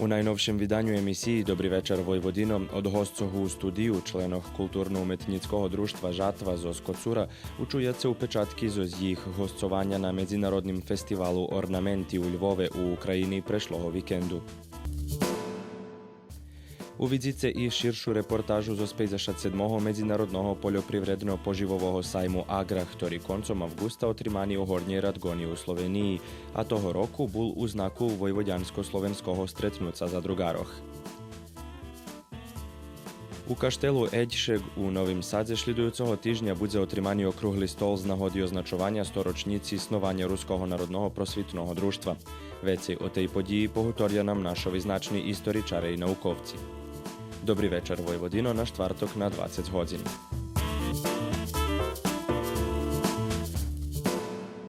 najnovšem vydanju emisiji Dobri večer Vojvodino od hostcohu u studiju, členoh kulturno-umetnického društva Žatva zo Skocura, učujete upečatki zo jih hostovanja na Međunarodnim festivalu Ornamenti u Lvove u Ukrajini prešloho vikendu. Uvidíte i širšiu reportážu zo 57. Medzinárodného poľoprivredno-poživového sajmu Agra, ktorý koncom avgusta otrimaný o Hornjej Radgoni u Sloveniji, a toho roku bol u znaku vojvoďansko-slovenského stretnúca za drugároch. U kaštelu Eďšek u Novým Sadze šľidujúceho týždňa bude otrimaný okrúhly stol z nahody označovania storočníci snovania Ruského národného prosvitného družstva. Veci o tej podії pohutoria nám našo vyznační istoričari i naukovci. Dobrý večer Vojvodino na štvrtok na 20 hodín.